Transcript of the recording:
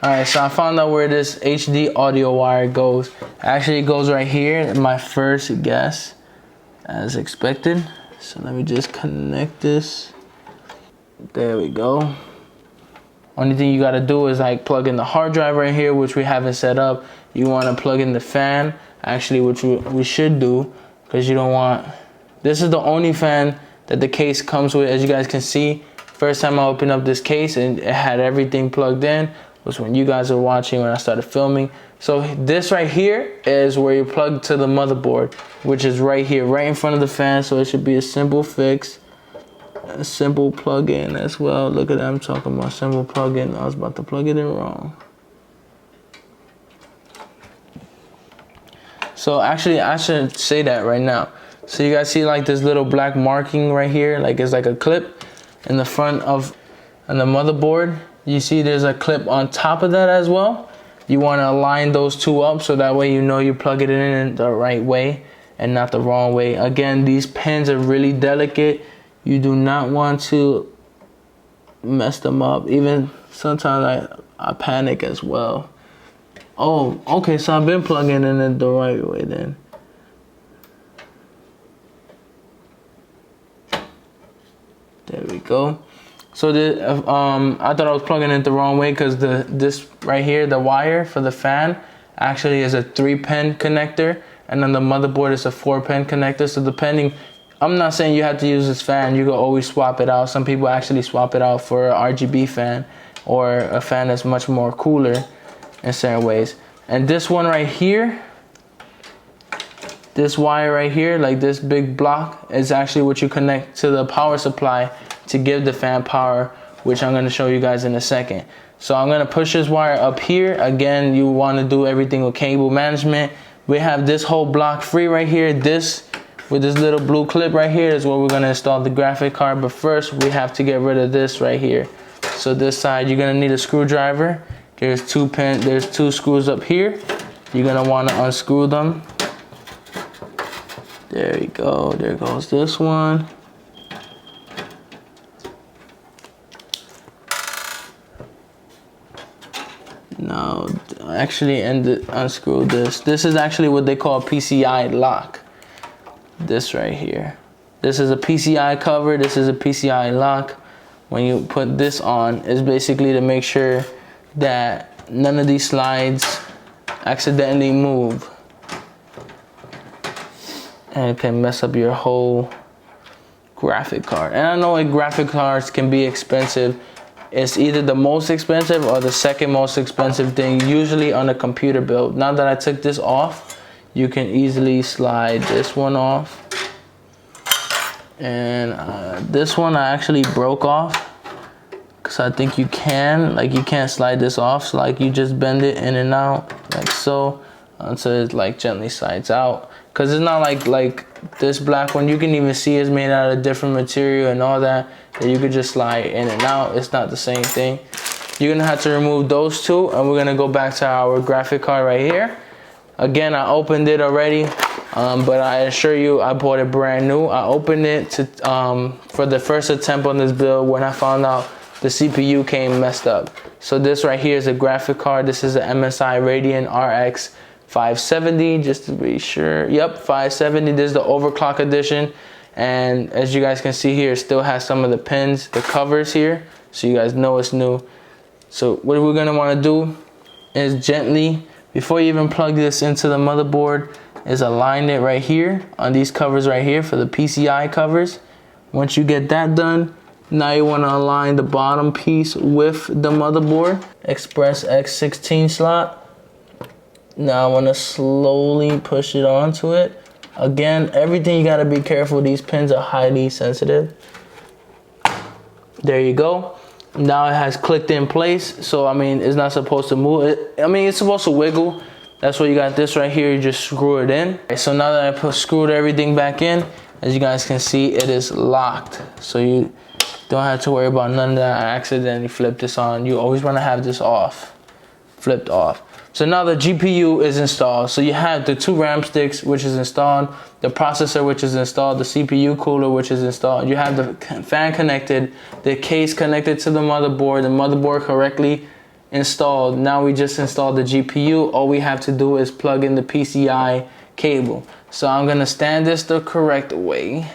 Alright, so I found out where this HD audio wire goes. Actually, it goes right here, my first guess, as expected. So let me just connect this. There we go. Only thing you gotta do is like plug in the hard drive right here, which we haven't set up. You wanna plug in the fan, actually, which we should do, because you don't want, this is the only fan that the case comes with. As you guys can see, first time I opened up this case and it had everything plugged in was when you guys were watching when I started filming. So this right here is where you plug to the motherboard, which is right here, right in front of the fan. So it should be a simple fix. A simple plug-in as well. Look at that, I'm talking about simple plug-in. I was about to plug it in wrong. So actually, I should say that right now. So you guys see like this little black marking right here, like it's like a clip in the front of the motherboard. You see there's a clip on top of that as well. You want to align those two up so that way you know you plug it in the right way and not the wrong way. Again, these pins are really delicate. You do not want to mess them up. Even sometimes I panic as well. Oh, okay, so I've been plugging in it the right way then. There we go. So I thought I was plugging it the wrong way because this right here, the wire for the fan, actually is a 3-pin connector, and then the motherboard is a 4-pin connector. So depending, I'm not saying you have to use this fan. You can always swap it out. Some people actually swap it out for an RGB fan or a fan that's much more cooler in certain ways. And this one right here, this wire right here, like this big block, is actually what you connect to the power supply to give the fan power, which I'm going to show you guys in a second. So I'm going to push this wire up here. Again, you want to do everything with cable management. We have this whole block free right here. This with this little blue clip right here is where we're going to install the graphic card. But first, we have to get rid of this right here. So this side, you're going to need a screwdriver. There's two screws up here. You're going to want to unscrew them. There you go. There goes this one. Now, actually, unscrew this. This is actually what they call a PCI lock. This right here. This is a PCI cover. This is a PCI lock. When you put this on, it's basically to make sure that none of these slides accidentally move. And it can mess up your whole graphic card. And I know like graphic cards can be expensive. It's either the most expensive or the second most expensive thing, usually on a computer build. Now that I took this off, you can easily slide this one off. And this one I actually broke off, because I think you can't slide this off. So like you just bend it in and out like so until it like gently slides out. Because it's not like this black one. You can even see it's made out of different material and all that you could just slide in and out. It's not the same thing. You're gonna have to remove those two, and we're gonna go back to our graphic card right here. Again, I opened it already, but I assure you I bought it brand new. I opened it to for the first attempt on this build when I found out the CPU came messed up. So this right here is a graphic card. This is an MSI Radeon RX 570, just to be sure. Yep, 570. This is the overclock edition. And as you guys can see here, it still has some of the pins, the covers here, so you guys know it's new. So what we're gonna wanna do is gently, before you even plug this into the motherboard, is align it right here on these covers right here for the PCI covers. Once you get that done, now you wanna align the bottom piece with the motherboard, Express X16 slot. Now I wanna slowly push it onto it. Again, everything you gotta be careful. These pins are highly sensitive. There you go. Now it has clicked in place. So I mean, it's not supposed to move. It's supposed to wiggle. That's why you got this right here. You just screw it in. Okay, so now that I screwed everything back in, as you guys can see, it is locked. So you don't have to worry about none of that. I accidentally flipped this on. You always wanna have this off, flipped off. So now the GPU is installed. So you have the 2 RAM sticks, which is installed, the processor, which is installed, the CPU cooler, which is installed. You have the fan connected, the case connected to the motherboard correctly installed. Now we just installed the GPU. All we have to do is plug in the PCI cable. So I'm gonna stand this the correct way.